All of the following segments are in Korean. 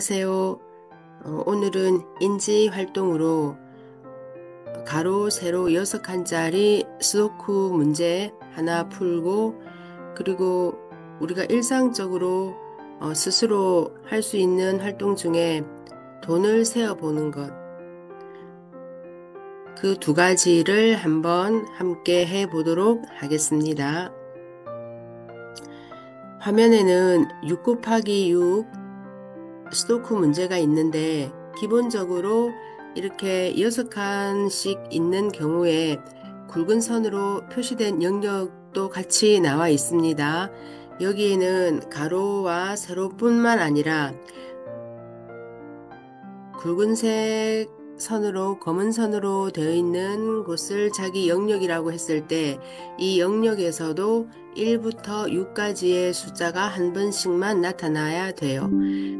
안녕하세요. 오늘은 인지 활동으로 가로, 세로 6칸짜리 스도쿠 문제 하나 풀고, 그리고 우리가 일상적으로 스스로 할 수 있는 활동 중에 돈을 세어보는 것, 그 두 가지를 한번 함께 해보도록 하겠습니다. 화면에는 6 곱하기 6 스도쿠 문제가 있는데, 기본적으로 이렇게 6칸씩 있는 경우에 굵은 선으로 표시된 영역도 같이 나와 있습니다. 여기에는 가로와 세로뿐만 아니라 굵은색 선으로 검은 선으로 되어 있는 곳을 자기 영역이라고 했을 때 이 영역에서도 1부터 6까지의 숫자가 한 번씩만 나타나야 돼요.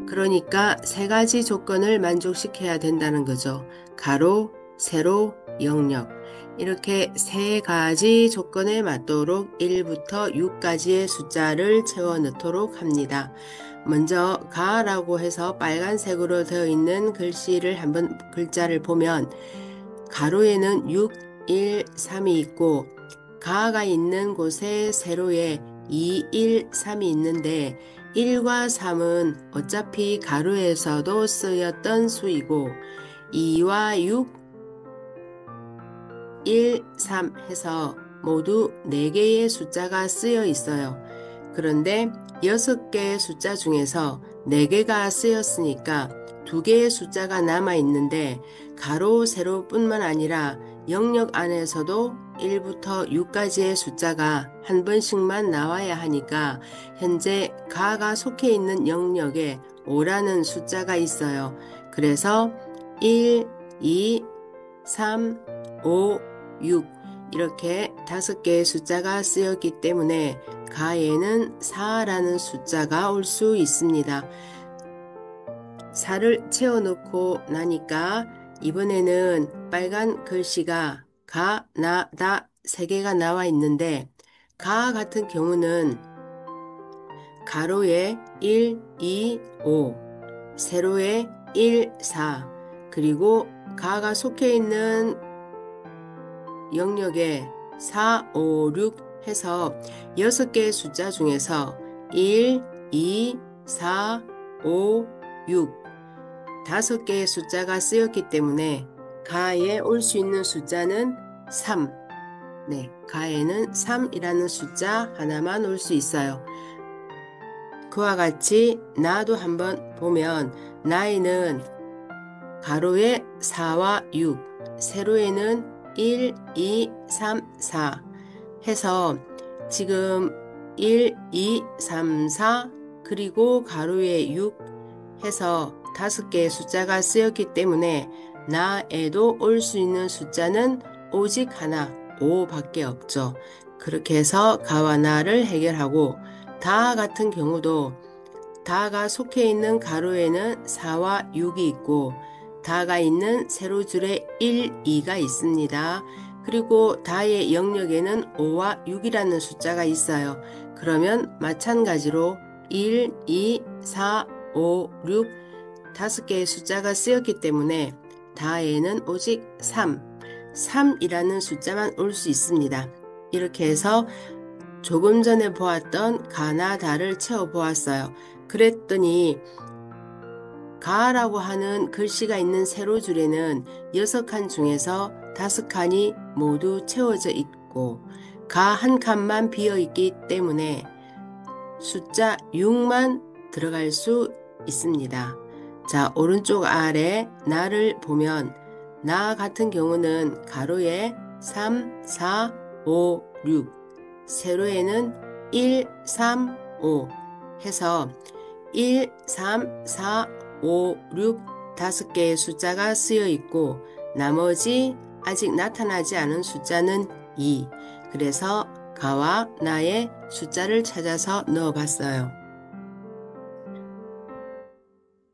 그러니까 세 가지 조건을 만족시켜야 된다는 거죠. 가로, 세로, 영역. 이렇게 세 가지 조건에 맞도록 1부터 6까지의 숫자를 채워 넣도록 합니다. 먼저 가라고 해서 빨간색으로 되어 있는 글씨를 한번 글자를 보면 가로에는 6, 1, 3이 있고 가가 있는 곳에 세로에 2, 1, 3이 있는데 1과 3은 어차피 가로에서도 쓰였던 수이고 2와 6, 1, 3 해서 모두 4개의 숫자가 쓰여 있어요. 그런데 6개의 숫자 중에서 4개가 쓰였으니까 2개의 숫자가 남아 있는데 가로, 세로뿐만 아니라 영역 안에서도 1부터 6까지의 숫자가 한 번씩만 나와야 하니까 현재 가가 속해 있는 영역에 5라는 숫자가 있어요. 그래서 1, 2, 3, 5, 6 이렇게 5개의 숫자가 쓰였기 때문에 가에는 4라는 숫자가 올 수 있습니다. 4를 채워놓고 나니까 이번에는 빨간 글씨가 가, 나, 다 3개가 나와 있는데 가 같은 경우는 가로에 1, 2, 5, 세로에 1, 4 그리고 가가 속해 있는 영역에 4, 5, 6 해서 6개의 숫자 중에서 1, 2, 4, 5, 6 5개의 숫자가 쓰였기 때문에 가에 올 수 있는 숫자는 3. 네, 가에는 3이라는 숫자 하나만 올 수 있어요. 그와 같이 나도 한번 보면 나에는 가로에 4와 6, 세로에는 1, 2, 3, 4 해서 지금 1, 2, 3, 4 그리고 가로에 6 해서 5개의 숫자가 쓰였기 때문에 나에도 올 수 있는 숫자는 오직 하나, 5밖에 없죠. 그렇게 해서 가와 나를 해결하고 다 같은 경우도 다가 속해 있는 가로에는 4와 6이 있고 다가 있는 세로줄에 1, 2가 있습니다. 그리고 다의 영역에는 5와 6이라는 숫자가 있어요. 그러면 마찬가지로 1, 2, 4, 5, 6 5개의 숫자가 쓰였기 때문에 다에는 오직 3이라는 숫자만 올 수 있습니다. 이렇게 해서 조금 전에 보았던 가나 다를 채워 보았어요. 그랬더니 가라고 하는 글씨가 있는 세로줄에는 6칸 중에서 5칸이 모두 채워져 있고 가 한 칸만 비어 있기 때문에 숫자 6만 들어갈 수 있습니다. 자, 오른쪽 아래 나를 보면 나 같은 경우는 가로에 3, 4, 5, 6 세로에는 1, 3, 5 해서 1, 3, 4, 5, 6 5개의 숫자가 쓰여 있고 나머지 아직 나타나지 않은 숫자는 2. 그래서 가와 나의 숫자를 찾아서 넣어봤어요.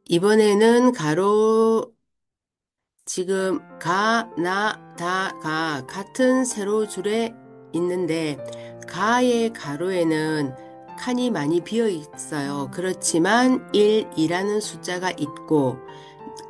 이번에는 가로 지금 가, 나, 다가 같은 세로줄에 있는데 가의 가로에는 칸이 많이 비어 있어요. 그렇지만 1, 2라는 숫자가 있고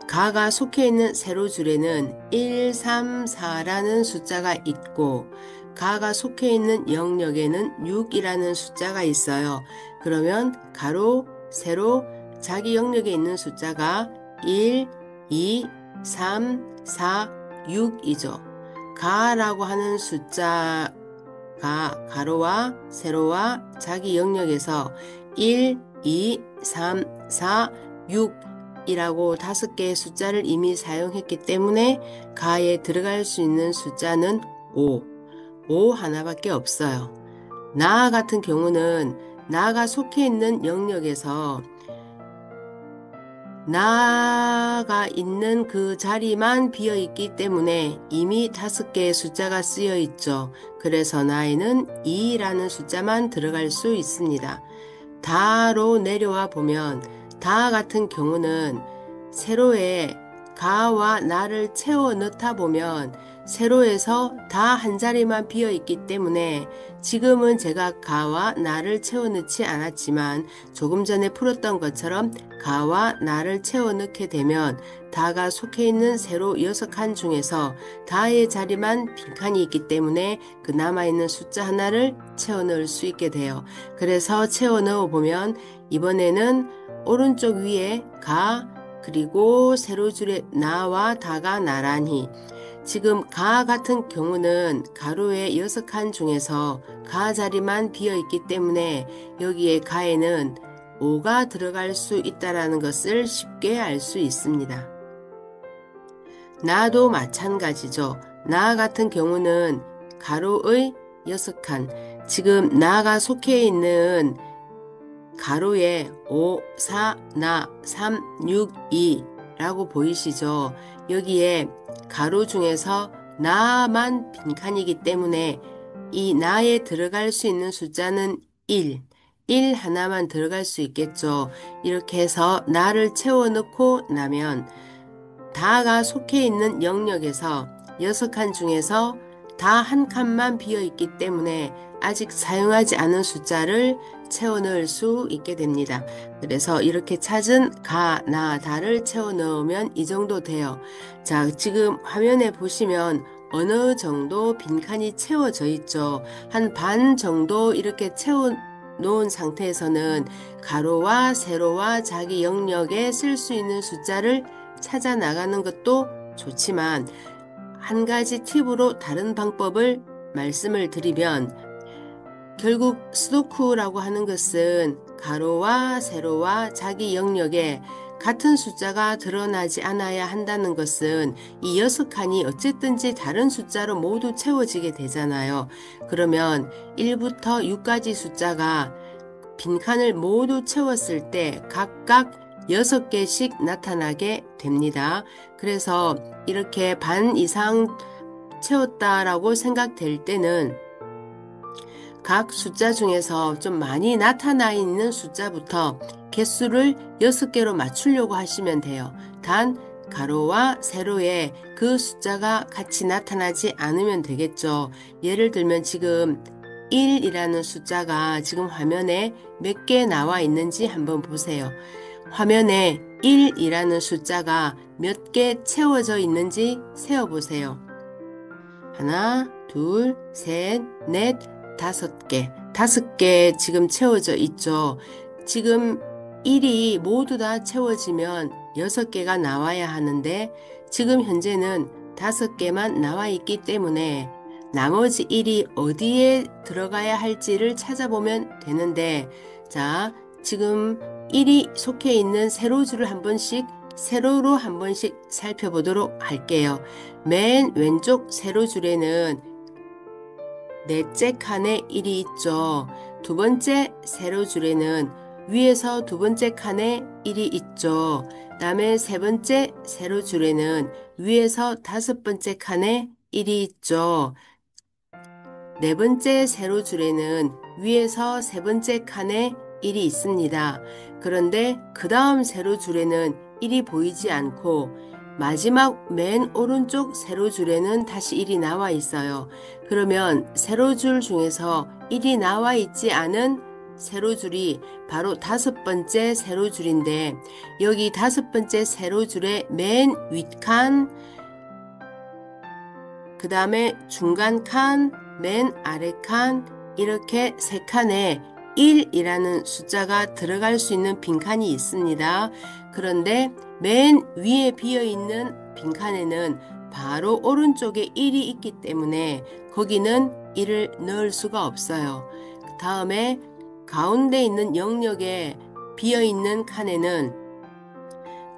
가가 속해 있는 세로줄에는 1, 3, 4라는 숫자가 있고 가가 속해 있는 영역에는 6이라는 숫자가 있어요. 그러면 가로, 세로, 자기 영역에 있는 숫자가 1, 2, 3, 4, 6이죠. 가라고 하는 숫자가 가로와 세로와 자기 영역에서 1, 2, 3, 4, 6이라고 5개의 숫자를 이미 사용했기 때문에 가에 들어갈 수 있는 숫자는 5 하나밖에 없어요. 나 같은 경우는 나가 속해 있는 영역에서 나가 있는 그 자리만 비어 있기 때문에 이미 5개의 숫자가 쓰여 있죠. 그래서 나에는 2라는 숫자만 들어갈 수 있습니다. 다로 내려와 보면 다 같은 경우는 세로에 가와 나를 채워 넣다 보면 세로에서 다 한 자리만 비어 있기 때문에 지금은 제가 가와 나를 채워 넣지 않았지만 조금 전에 풀었던 것처럼 가와 나를 채워 넣게 되면 다가 속해 있는 세로 6칸 중에서 다의 자리만 빈칸이 있기 때문에 그 남아있는 숫자 하나를 채워 넣을 수 있게 돼요. 그래서 채워 넣어 보면 이번에는 오른쪽 위에 가 그리고 세로줄에 나와 다가 나란히 지금 가 같은 경우는 가로의 6칸 중에서 가 자리만 비어 있기 때문에 여기에 가에는 5가 들어갈 수 있다는 것을 쉽게 알 수 있습니다. 나도 마찬가지죠. 나 같은 경우는 가로의 6칸, 지금 나가 속해 있는 가로에 5, 4, 나, 3, 6, 2라고 보이시죠? 여기에 가로 중에서 나만 빈칸이기 때문에 이 나에 들어갈 수 있는 숫자는 1 하나만 들어갈 수 있겠죠. 이렇게 해서 나를 채워 넣고 나면 다가 속해 있는 영역에서 6칸 중에서 다 한 칸만 비어 있기 때문에 아직 사용하지 않은 숫자를 채워 넣을 수 있게 됩니다. 그래서 이렇게 찾은 가, 나, 다를 채워 넣으면 이 정도 돼요. 자, 지금 화면에 보시면 어느 정도 빈칸이 채워져 있죠. 한 반 정도 이렇게 채워 놓은 상태에서는 가로와 세로와 자기 영역에 쓸 수 있는 숫자를 찾아 나가는 것도 좋지만 한 가지 팁으로 다른 방법을 말씀을 드리면 결국 스도쿠라고 하는 것은 가로와 세로와 자기 영역에 같은 숫자가 드러나지 않아야 한다는 것은 이 6칸이 어쨌든지 다른 숫자로 모두 채워지게 되잖아요. 그러면 1부터 6까지 숫자가 빈칸을 모두 채웠을 때 각각 6개씩 나타나게 됩니다. 그래서 이렇게 반 이상 채웠다라고 생각될 때는 각 숫자 중에서 좀 많이 나타나 있는 숫자부터 개수를 6개로 맞추려고 하시면 돼요. 단 가로와 세로에 그 숫자가 같이 나타나지 않으면 되겠죠. 예를 들면 지금 1이라는 숫자가 지금 화면에 몇 개 나와 있는지 한번 보세요. 화면에 1이라는 숫자가 몇 개 채워져 있는지 세어보세요. 하나, 둘, 셋, 넷, 5개. 5개 지금 채워져 있죠. 지금 1이 모두 다 채워지면 6개가 나와야 하는데 지금 현재는 5개만 나와 있기 때문에 나머지 1이 어디에 들어가야 할지를 찾아보면 되는데 자, 지금 1이 속해 있는 세로줄을 한 번씩 세로로 한 번씩 살펴보도록 할게요. 맨 왼쪽 세로줄에는 넷째 칸에 1이 있죠. 두 번째 세로줄에는 위에서 두 번째 칸에 1이 있죠. 다음에 세 번째 세로줄에는 위에서 5번째 칸에 1이 있죠. 네 번째 세로줄에는 위에서 세 번째 칸에 1이 있습니다. 그런데 그 다음 세로줄에는 1이 보이지 않고 마지막 맨 오른쪽 세로줄에는 다시 1이 나와 있어요. 그러면 세로줄 중에서 1이 나와 있지 않은 세로줄이 바로 5번째 세로줄인데 여기 5번째 세로줄의 맨 윗칸, 그 다음에 중간 칸, 맨 아래 칸 이렇게 3칸에 1이라는 숫자가 들어갈 수 있는 빈칸이 있습니다. 그런데 맨 위에 비어있는 빈칸에는 바로 오른쪽에 1이 있기 때문에 거기는 1을 넣을 수가 없어요. 그 다음에 가운데 있는 영역에 비어있는 칸에는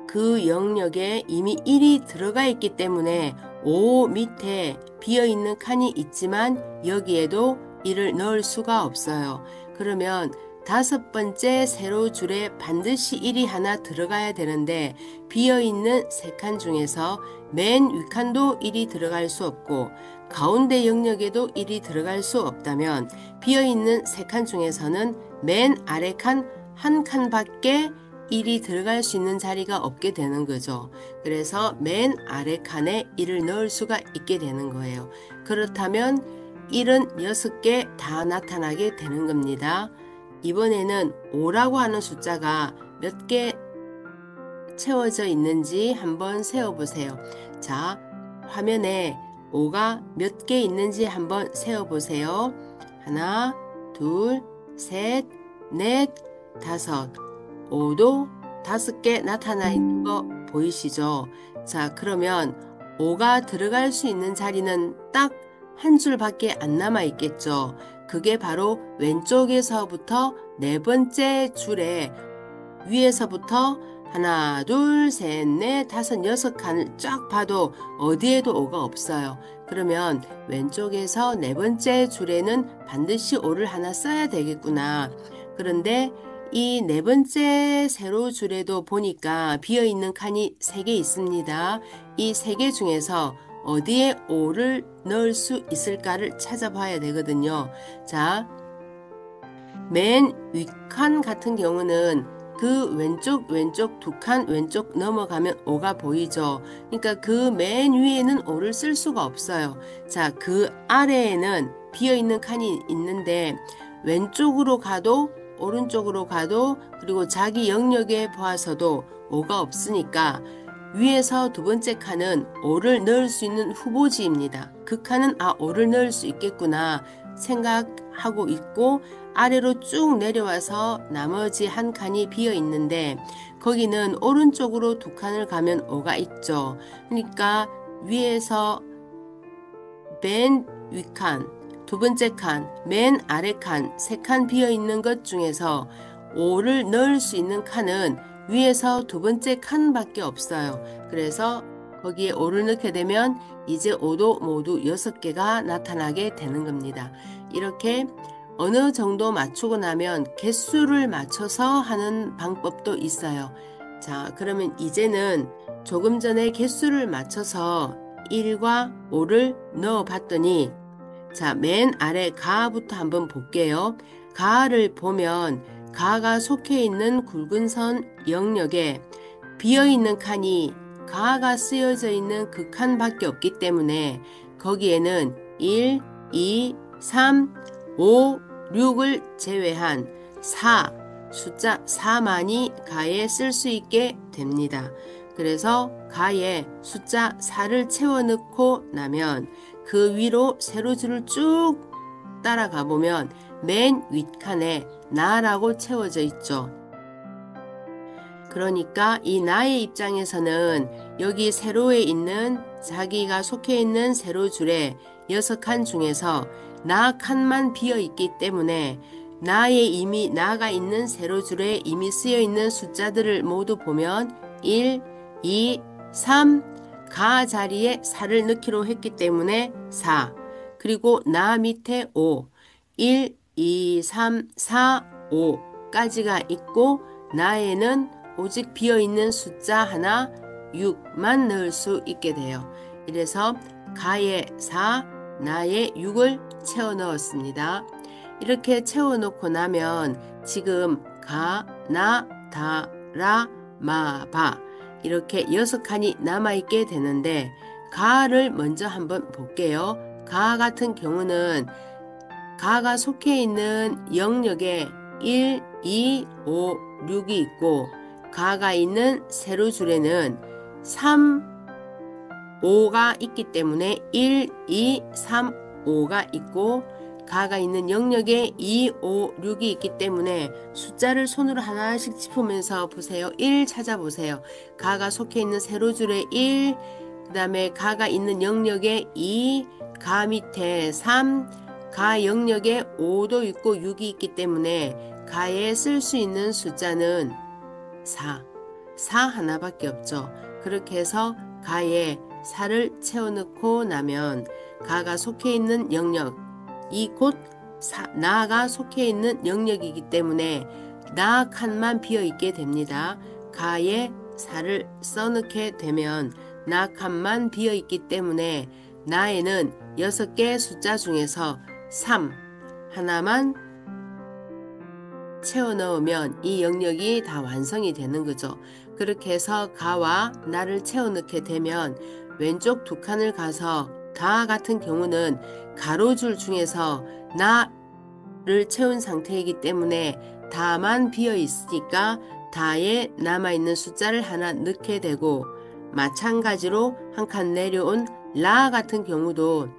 그 영역에 이미 1이 들어가 있기 때문에 5 밑에 비어있는 칸이 있지만 여기에도 1을 넣을 수가 없어요. 그러면 5번째 세로줄에 반드시 1이 하나 들어가야 되는데 비어있는 3칸 중에서 맨 윗칸도 1이 들어갈 수 없고 가운데 영역에도 1이 들어갈 수 없다면 비어있는 3칸 중에서는 맨 아래 칸 한 칸밖에 1이 들어갈 수 있는 자리가 없게 되는 거죠. 그래서 맨 아래 칸에 1을 넣을 수가 있게 되는 거예요. 그렇다면 1은 6개 다 나타나게 되는 겁니다. 이번에는 5라고 하는 숫자가 몇 개 채워져 있는지 한번 세어보세요. 자, 화면에 5가 몇 개 있는지 한번 세어보세요. 하나, 둘, 셋, 넷, 다섯. 5도 5개 나타나 있는 거 보이시죠? 자, 그러면 5가 들어갈 수 있는 자리는 딱 한 줄밖에 안 남아 있겠죠. 그게 바로 왼쪽에서부터 4번째 줄에 위에서부터 하나, 둘, 셋, 넷, 다섯, 6칸을 쫙 봐도 어디에도 5가 없어요. 그러면 왼쪽에서 4번째 줄에는 반드시 5를 하나 써야 되겠구나. 그런데 이 4번째 세로줄에도 보니까 비어있는 칸이 3개 있습니다. 이 3개 중에서 어디에 5를 넣을 수 있을까를 찾아봐야 되거든요. 자, 맨 윗칸 같은 경우는 그 왼쪽 2칸 왼쪽 넘어가면 5가 보이죠. 그러니까 그 맨 위에는 5를 쓸 수가 없어요. 자, 그 아래에는 비어있는 칸이 있는데 왼쪽으로 가도 오른쪽으로 가도 그리고 자기 영역에 보아서도 5가 없으니까 위에서 2번째 칸은 5를 넣을 수 있는 후보지입니다. 그 칸은 5를 넣을 수 있겠구나 생각하고 있고 아래로 쭉 내려와서 나머지 한 칸이 비어 있는데 거기는 오른쪽으로 2칸을 가면 5가 있죠. 그러니까 위에서 맨 윗칸 2번째 칸, 맨 아래 칸, 3칸 비어있는 것 중에서 5를 넣을 수 있는 칸은 위에서 2번째 칸밖에 없어요. 그래서 거기에 5를 넣게 되면 이제 5도 모두 6개가 나타나게 되는 겁니다. 이렇게 어느 정도 맞추고 나면 개수를 맞춰서 하는 방법도 있어요. 자, 그러면 이제는 조금 전에 개수를 맞춰서 1과 5를 넣어 봤더니 자, 맨 아래 가부터 한번 볼게요. 가를 보면 가가 속해 있는 굵은 선 영역에 비어있는 칸이 가가 쓰여져 있는 그 칸밖에 없기 때문에 거기에는 1, 2, 3, 5, 6을 제외한 4, 숫자 4만이 가에 쓸 수 있게 됩니다. 그래서 가에 숫자 4를 채워 넣고 나면 그 위로 세로줄을 쭉 따라가 보면 맨 윗칸에 나라고 채워져 있죠. 그러니까 이 나의 입장에서는 여기 세로에 있는 자기가 속해 있는 세로줄에 6칸 중에서 나 칸만 비어 있기 때문에 나의 이미 나가 있는 세로줄에 이미 쓰여 있는 숫자들을 모두 보면 1, 2, 3, 가 자리에 4를 넣기로 했기 때문에 4, 그리고 나 밑에 5, 1, 2, 3, 4, 5까지가 있고 나에는 오직 비어있는 숫자 하나 6만 넣을 수 있게 돼요. 이래서 가에 4, 나에 6을 채워 넣었습니다. 이렇게 채워 놓고 나면 지금 가, 나, 다, 라, 마, 바 이렇게 6칸이 남아있게 되는데 가를 먼저 한번 볼게요. 가 같은 경우는 가가 속해 있는 영역에 1, 2, 5, 6이 있고 가가 있는 세로줄에는 3, 5가 있기 때문에 1, 2, 3, 5가 있고 가가 있는 영역에 2, 5, 6이 있기 때문에 숫자를 손으로 하나씩 짚으면서 보세요. 1 찾아보세요. 가가 속해 있는 세로줄에 1, 그 다음에 가가 있는 영역에 2, 가 밑에 3, 가 영역에 5도 있고 6이 있기 때문에 가에 쓸 수 있는 숫자는 4. 4 하나밖에 없죠. 그렇게 해서 가에 4를 채워넣고 나면 가가 속해 있는 영역, 이 곧 나가 속해 있는 영역이기 때문에 나 칸만 비어있게 됩니다. 가에 4를 써넣게 되면 나 칸만 비어있기 때문에 나에는 6개 숫자 중에서 3 하나만 채워 넣으면 이 영역이 다 완성이 되는 거죠. 그렇게 해서 가와 나를 채워 넣게 되면 왼쪽 두 칸을 가서 가 같은 경우는 가로줄 중에서 나를 채운 상태이기 때문에 다만 비어 있으니까 다에 남아있는 숫자를 하나 넣게 되고 마찬가지로 한 칸 내려온 라 같은 경우도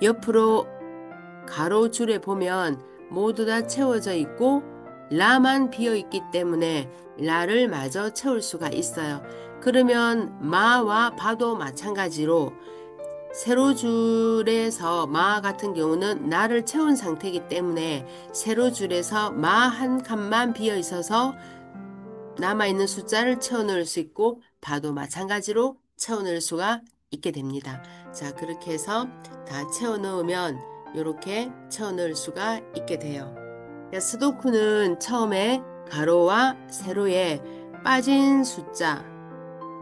옆으로 가로줄에 보면 모두 다 채워져 있고 라만 비어 있기 때문에 라를 마저 채울 수가 있어요. 그러면 마와 바도 마찬가지로 세로줄에서 마 같은 경우는 나를 채운 상태이기 때문에 세로줄에서 마 한 칸만 비어 있어서 남아있는 숫자를 채워 넣을 수 있고 바도 마찬가지로 채워 넣을 수가 있게 됩니다. 자, 그렇게 해서 다 채워 넣으면 이렇게 채워 넣을 수가 있게 돼요. 스도쿠는 처음에 가로와 세로에 빠진 숫자,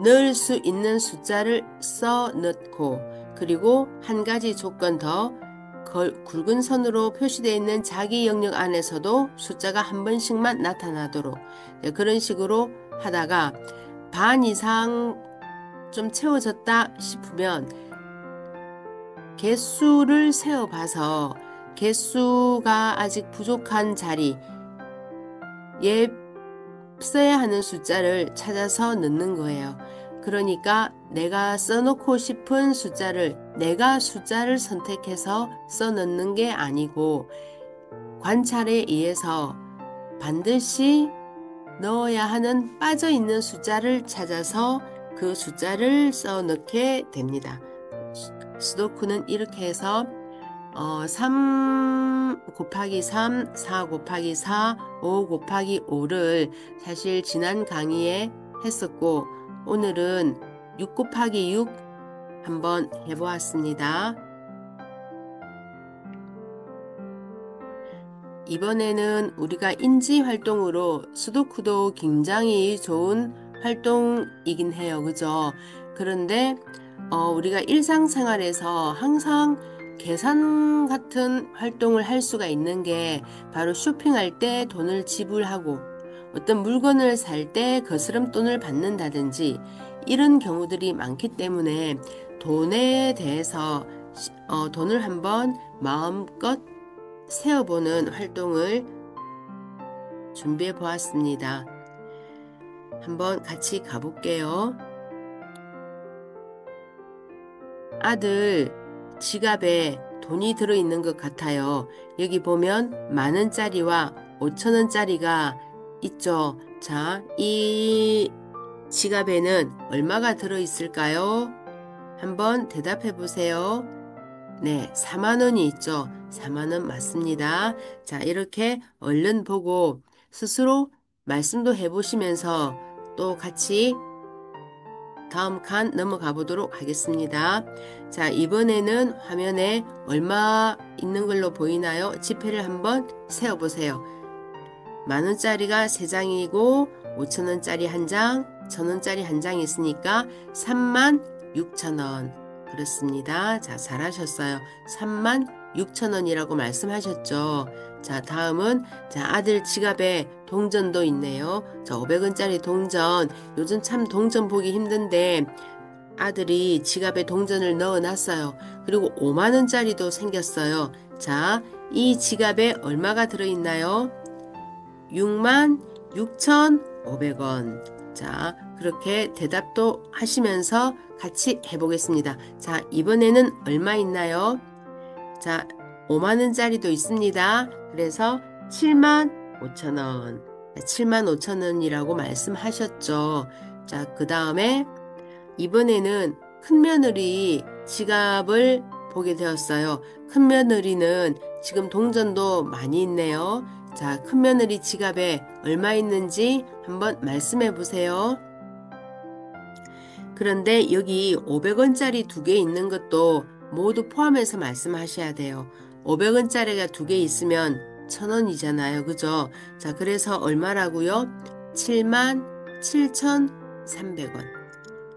넣을 수 있는 숫자를 써 넣고 그리고 한 가지 조건 더 굵은 선으로 표시되어 있는 자기 영역 안에서도 숫자가 한 번씩만 나타나도록 그런 식으로 하다가 반 이상 좀 채워졌다 싶으면 개수를 세어봐서 개수가 아직 부족한 자리에 써야 하는 숫자를 찾아서 넣는 거예요. 그러니까 내가 써놓고 싶은 숫자를 내가 숫자를 선택해서 써넣는 게 아니고 관찰에 의해서 반드시 넣어야 하는 빠져있는 숫자를 찾아서 그 숫자를 써넣게 됩니다. 스도쿠는 이렇게 해서 3 곱하기 3, 4 곱하기 4, 5 곱하기 5를 사실 지난 강의에 했었고 오늘은 6 곱하기 6 한번 해보았습니다. 이번에는 우리가 인지 활동으로 스도쿠도 굉장히 좋은 활동이긴 해요. 그죠? 그런데 우리가 일상생활에서 항상 계산 같은 활동을 할 수가 있는 게 바로 쇼핑할 때 돈을 지불하고 어떤 물건을 살 때 거스름 돈을 받는다든지 이런 경우들이 많기 때문에 돈에 대해서 돈을 한번 마음껏 세어보는 활동을 준비해 보았습니다. 한번 같이 가볼게요. 아들 지갑에 돈이 들어있는 것 같아요. 여기 보면 만원짜리와 5천원짜리가 있죠. 자, 이 지갑에는 얼마가 들어있을까요? 한번 대답해 보세요. 네, 4만원이 있죠. 4만원 맞습니다. 자, 이렇게 얼른 보고 스스로 말씀도 해보시면서 또 같이 다음 칸 넘어가 보도록 하겠습니다. 자, 이번에는 화면에 얼마 있는 걸로 보이나요? 지폐를 한번 세어보세요. 만원짜리가 3장이고 5천원짜리 1장, 1,000원짜리 1장이 있으니까 36,000원. 그렇습니다. 자, 잘하셨어요. 36,000원이라고 말씀하셨죠. 자, 다음은 아들 지갑에 동전도 있네요. 자, 500원짜리 동전. 요즘 참 동전 보기 힘든데 아들이 지갑에 동전을 넣어놨어요. 그리고 5만원짜리도 생겼어요. 자, 이 지갑에 얼마가 들어있나요? 66,500원. 자, 그렇게 대답도 하시면서 같이 해보겠습니다. 자, 이번에는 얼마 있나요? 자, 5만원짜리도 있습니다. 그래서 75,000원. 75,000원이라고 말씀하셨죠. 자, 그 다음에 이번에는 큰며느리 지갑을 보게 되었어요. 큰며느리는 지금 동전도 많이 있네요. 자, 큰며느리 지갑에 얼마 있는지 한번 말씀해 보세요. 그런데 여기 500원짜리 두 개 있는 것도 모두 포함해서 말씀하셔야 돼요. 500원짜리가 두 개 있으면 1,000원이잖아요. 그죠? 자, 그래서 얼마라고요? 77,300원.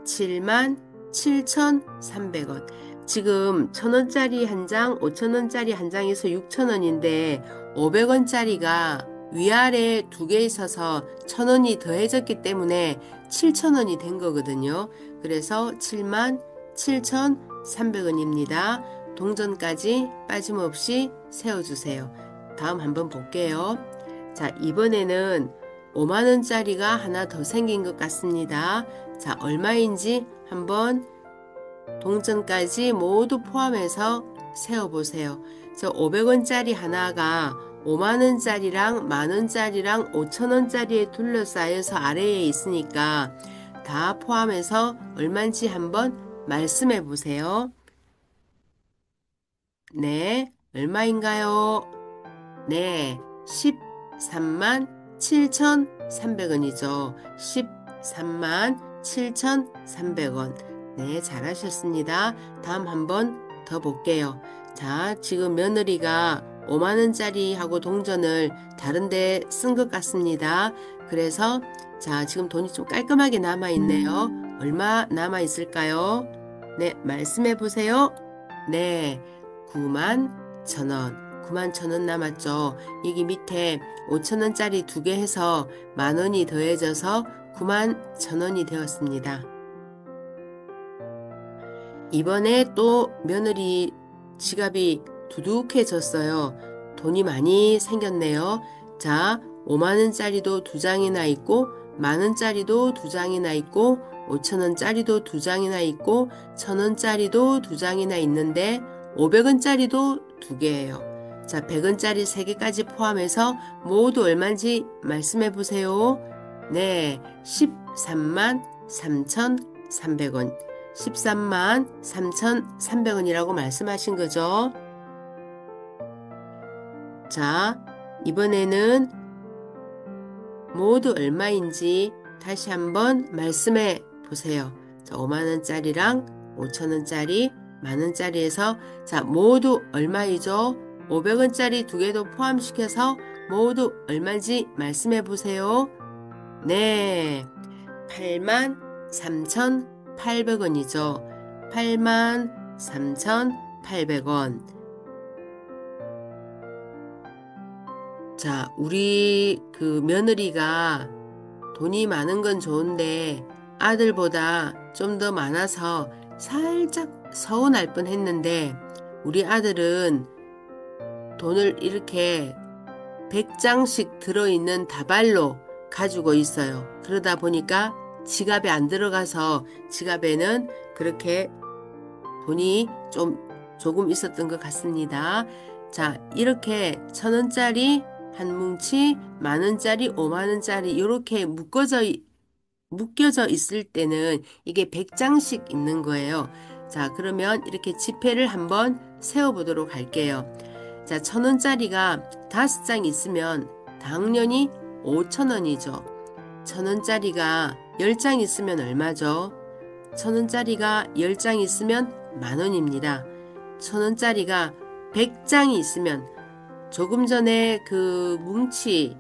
77,300원. 지금 1,000원짜리 한 장, 5,000원짜리 한 장에서 6,000원인데 500원짜리가 위아래 두 개 있어서 1,000원이 더해졌기 때문에 7,000원이 된 거거든요. 그래서 77,300원입니다. 동전까지 빠짐없이 세워주세요. 다음 한번 볼게요. 자, 이번에는 5만원짜리가 하나 더 생긴 것 같습니다. 자, 얼마인지 한번 동전까지 모두 포함해서 세어보세요. 저 500원짜리 하나가 5만원짜리랑 만원짜리랑 5천원짜리에 둘러싸여서 아래에 있으니까 다 포함해서 얼마인지 한번 말씀해 보세요. 네, 얼마인가요? 네, 13만 7,300원이죠. 13만 7,300원. 네, 잘하셨습니다. 다음 한번 더 볼게요. 자, 지금 며느리가 5만원짜리 하고 동전을 다른데 쓴 것 같습니다. 그래서 자, 지금 돈이 좀 깔끔하게 남아있네요. 얼마 남아있을까요? 네, 말씀해 보세요. 네, 9만 1,000원. 9만 1,000원 남았죠. 여기 밑에 5,000원짜리 두 개 해서 만원이 더해져서 9만 1,000원이 되었습니다. 이번에 또 며느리 지갑이 두둑해졌어요. 돈이 많이 생겼네요. 자, 5만원짜리도 두 장이나 있고 만원짜리도 두 장이나 있고 5천원짜리도 두 장이나 있고 1,000원짜리도 두 장이나 있는데 500원짜리도 두 개예요. 자, 100원짜리 세 개까지 포함해서 모두 얼마인지 말씀해 보세요. 네, 13만 3,300원. 13만 3,300원이라고 말씀하신 거죠. 자, 이번에는 모두 얼마인지 다시 한번 말씀해 보세요. 자, 5만원짜리랑 5천원짜리, 만원짜리에서 자, 모두 얼마이죠? 500원짜리 두 개도 포함시켜서 모두 얼마인지 말씀해 보세요. 네, 8만 3,800원이죠. 8만 3,800원. 자, 우리 그 며느리가 돈이 많은 건 좋은데 아들보다 좀 더 많아서 살짝 서운할 뻔 했는데 우리 아들은 돈을 이렇게 100장씩 들어있는 다발로 가지고 있어요. 그러다 보니까 지갑에 안 들어가서 지갑에는 그렇게 돈이 조금 있었던 것 같습니다. 자, 이렇게 1,000원짜리 한 뭉치, 만원짜리, 5만원짜리 이렇게 묶여져 있을 때는 이게 100장씩 있는 거예요. 자, 그러면 이렇게 지폐를 한번 세워보도록 할게요. 자, 1,000원짜리가 5장 있으면 당연히 5,000원이죠. 1,000원짜리가 10장 있으면 얼마죠? 1,000원짜리가 10장 있으면 만원입니다. 1,000원짜리가 100장이 있으면 조금 전에 그 뭉치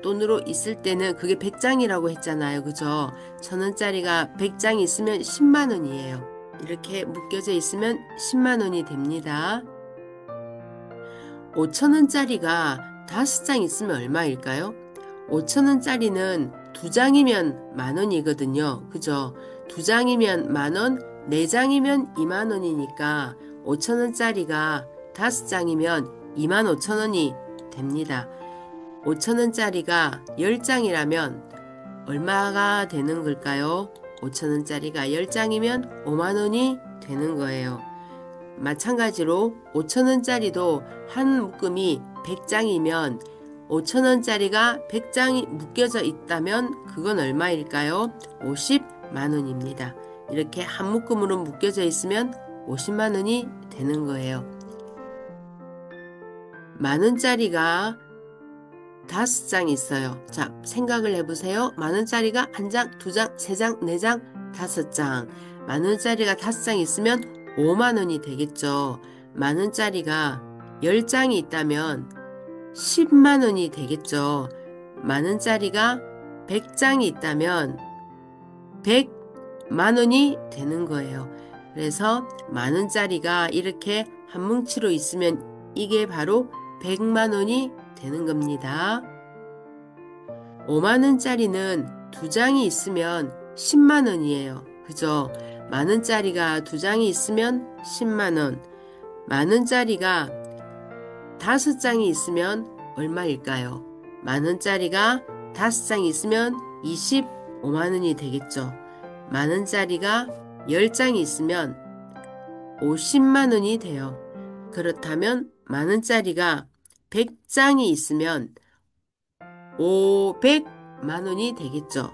돈으로 있을 때는 그게 100장이라고 했잖아요. 그죠? 1,000원짜리가 100장 있으면 10만원이에요. 이렇게 묶여져 있으면 10만원이 됩니다. 5,000원짜리가 5장 있으면 얼마일까요? 5,000원짜리는 2장이면 만원이거든요. 그죠? 2장이면 만원, 4장이면 2만원이니까 5,000원짜리가 5장이면 25,000원이 됩니다. 5,000원짜리가 10장이라면 얼마가 되는 걸까요? 5,000원짜리가 10장이면 5만원이 되는 거예요. 마찬가지로 5,000원짜리도 한 묶음이 100장이면 5,000원짜리가 100장이 묶여져 있다면 그건 얼마일까요? 50만원입니다. 이렇게 한 묶음으로 묶여져 있으면 50만원이 되는 거예요. 만원짜리가 5장 있어요. 자, 생각을 해보세요. 만원짜리가 1장, 2장, 3장, 4장, 5장. 만원짜리가 5장 있으면 5만원이 되겠죠. 만원짜리가 10장이 있다면 10만원이 되겠죠. 만원짜리가 100장이 있다면 100만원이 되는 거예요. 그래서 만원짜리가 이렇게 한 뭉치로 있으면 이게 바로 100만원이 되는 겁니다. 5만원짜리는 2장이 있으면 10만원이에요. 그죠? 만원짜리가 2장이 있으면 10만원. 만원짜리가 5장이 있으면 얼마일까요? 만원짜리가 5장이 있으면 25만원이 되겠죠. 만원짜리가 10장이 있으면 50만원이 돼요. 그렇다면 만원짜리가 100장이 있으면 500만원이 되겠죠.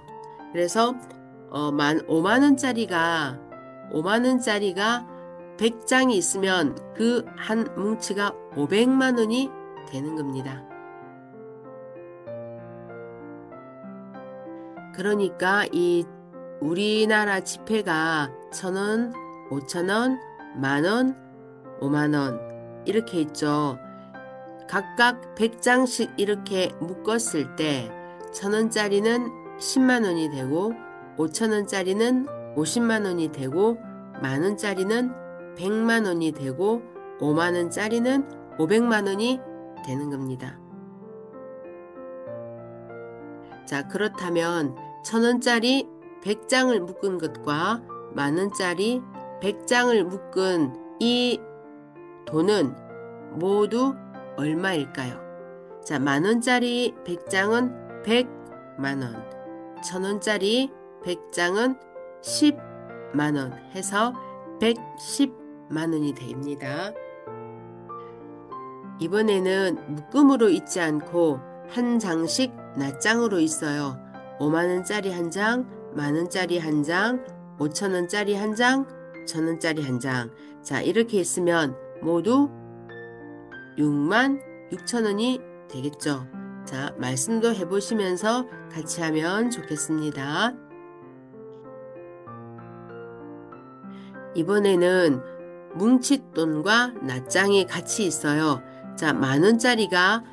그래서 5만원짜리가 100장이 있으면 그 한 뭉치가 500만원이 되는 겁니다. 그러니까 이 우리나라 지폐가 1,000원, 5,000원, 만원, 5만원 이렇게 있죠. 각각 100장씩 이렇게 묶었을 때 1,000원짜리는 10만원이 되고 5,000원짜리는 50만원이 되고 만원짜리는 100만원이 되고 5만원짜리는 500만원이 되는 겁니다. 자, 그렇다면 1,000원짜리 100장을 묶은 것과 만원짜리 100장을 묶은 이 돈은 모두 얼마일까요? 자, 만원짜리 100장은 100만원, 1,000원짜리 100장은 10만원 해서 110만원이 됩니다. 이번에는 묶음으로 있지 않고 한 장씩 낱장으로 있어요. 5만원짜리 한 장, 만원짜리 한 장, 5천원짜리 한 장, 1,000원짜리 한 장. 자, 이렇게 있으면 모두 66,000원이 되겠죠. 자, 말씀도 해보시면서 같이 하면 좋겠습니다. 이번에는 뭉칫돈과 낱장이 같이 있어요. 자, 만원짜리가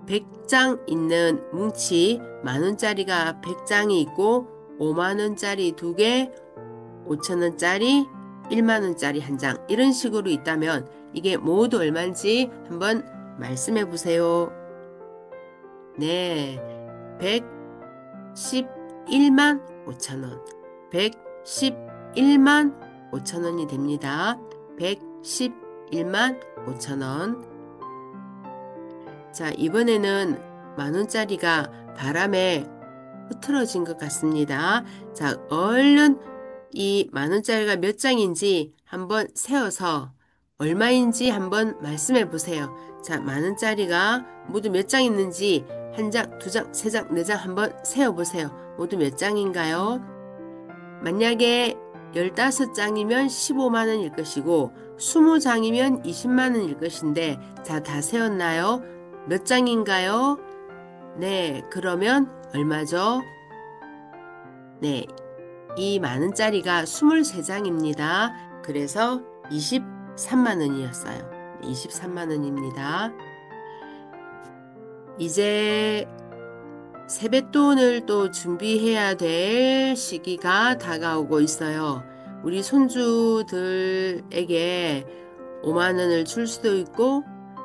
100장 있는 뭉치, 만원짜리가 100장이 있고 5만원짜리 2개, 5천원짜리 1만원짜리 한 장 이런 식으로 있다면 이게 모두 얼마인지 한번 말씀해 보세요. 네, 111만 5천원, 111만 5천원이 됩니다. 111만 5천원. 자, 이번에는 만원짜리가 바람에 흐트러진 것 같습니다. 자, 얼른 이 만원짜리가 몇 장인지 한번 세어서 얼마인지 한번 말씀해 보세요. 자, 만원짜리가 모두 몇 장 있는지 한 장, 두 장, 세 장, 네 장 한번 세어 보세요. 모두 몇 장인가요? 만약에 15장이면 15만원일 것이고 20장이면 20만원일 것인데 자, 다 세었나요? 몇 장인가요? 네, 그러면 얼마죠? 네, 이 만원짜리가 23장입니다. 그래서 23만원이었어요. 23만원입니다. 이제 세뱃돈을 또 준비해야 될 시기가 다가오고 있어요. 우리 손주들에게 5만원을 줄 수도 있고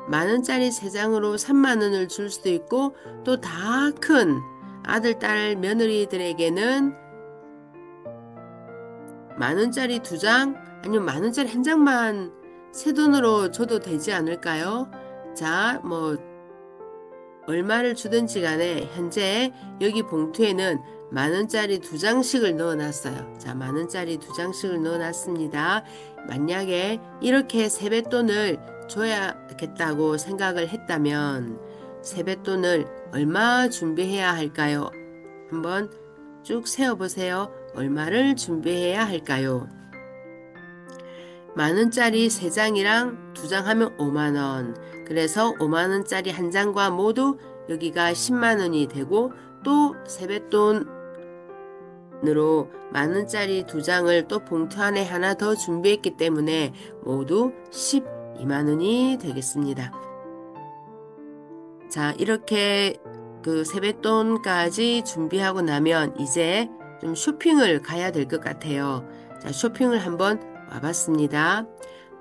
만원짜리 3장으로 3만원을 줄 수도 있고 또 다 큰 아들, 딸, 며느리들에게는 만원짜리 2장 아니면 만원짜리 한 장만 새돈으로 줘도 되지 않을까요? 자, 얼마를 주든지 간에 현재 여기 봉투에는 10,000원짜리 2장씩을 넣어놨어요. 자, 10,000원짜리 2장씩을 넣어놨습니다. 만약에 이렇게 세뱃돈을 줘야겠다고 생각을 했다면 세뱃돈을 얼마 준비해야 할까요? 한번 쭉 세어보세요. 얼마를 준비해야 할까요? 10,000원짜리 3장이랑 2장 하면 5만원. 그래서 5만원짜리 한 장과 모두 여기가 10만원이 되고 또 세뱃돈으로 10,000원짜리 2장을 또 봉투 안에 하나 더 준비했기 때문에 모두 12만원이 되겠습니다. 자, 이렇게 그 세뱃돈까지 준비하고 나면 이제 좀 쇼핑을 가야 될 것 같아요. 자, 쇼핑을 한번 와봤습니다.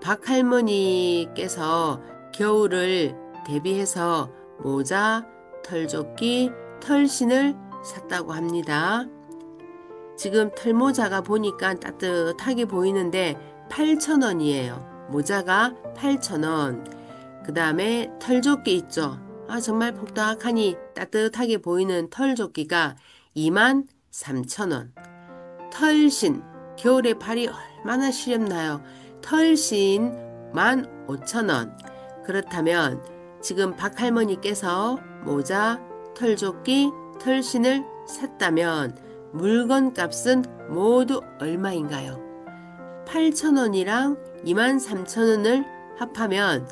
박 할머니께서 겨울을 대비해서 모자, 털조끼, 털신을 샀다고 합니다. 지금 털모자가 보니까 따뜻하게 보이는데 8,000원이에요. 모자가 8,000원. 그 다음에 털조끼 있죠. 정말 복닥하니 따뜻하게 보이는 털조끼가 23,000원. 털신, 겨울에 발이 얼마나 시렵나요? 털신 15,000원. 그렇다면 지금 박할머니께서 모자, 털조끼, 털신을 샀다면 물건값은 모두 얼마인가요? 8,000원이랑 23,000원을 합하면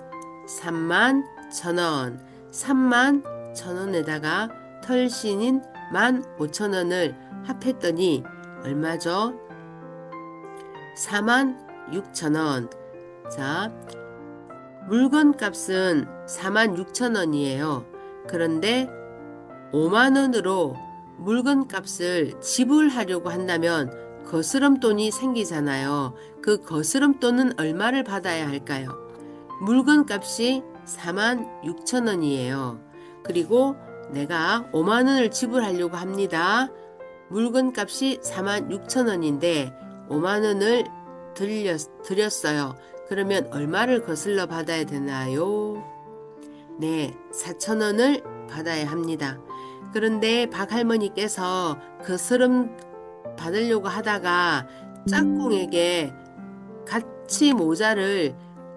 31,000원. 31,000원에다가 털신인 15,000원을 합했더니 얼마죠? 46,000원. 자, 물건값은 46,000원이에요. 그런데 5만원으로 물건값을 지불하려고 한다면 거스름돈이 생기잖아요. 그 거스름돈은 얼마를 받아야 할까요? 물건값이 46,000원이에요. 그리고 내가 5만원을 지불하려고 합니다. 물건값이 46,000원인데 5만원을 드렸어요. 그러면 얼마를 거슬러 받아야 되나요? 네, 4,000원을 받아야 합니다. 그런데 박할머니께서 거스름 받으려고 하다가 짝꿍에게 같이 모자를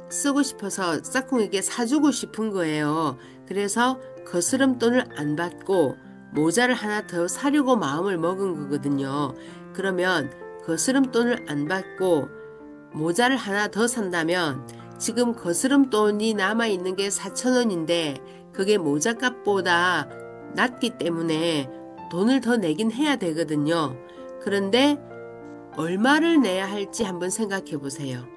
쓰고 싶어서 짝꿍에게 사주고 싶은 거예요. 그래서 거스름돈을 안 받고 모자를 하나 더 사려고 마음을 먹은 거거든요. 그러면 거스름돈을 안 받고 모자를 하나 더 산다면 지금 거스름돈이 남아있는 게 4,000원인데 그게 모자값보다 낮기 때문에 돈을 더 내긴 해야 되거든요. 그런데 얼마를 내야 할지 한번 생각해 보세요.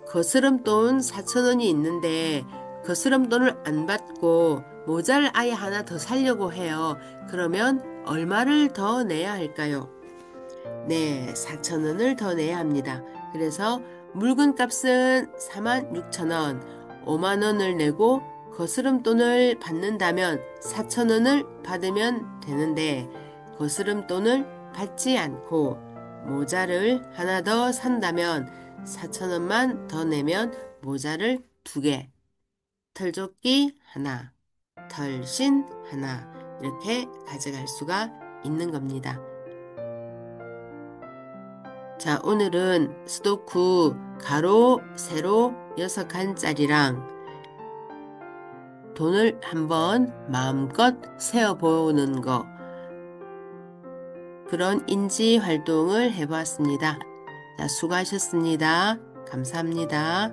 거스름돈 4,000원이 있는데 거스름돈을 안 받고 모자를 아예 하나 더 사려고 해요. 그러면 얼마를 더 내야 할까요? 네, 4,000원을 더 내야 합니다. 그래서 물건값은 46,000원, 5만원을 내고 거스름돈을 받는다면 4,000원을 받으면 되는데 거스름돈을 받지 않고 모자를 하나 더 산다면 4,000원만 더 내면 모자를 2개, 털조끼 하나, 털신 하나 이렇게 가져갈 수가 있는 겁니다. 자, 오늘은 수도쿠 가로, 세로 6칸짜리랑 돈을 한번 마음껏 세어보는 거 그런 인지 활동을 해보았습니다. 자, 수고하셨습니다. 감사합니다.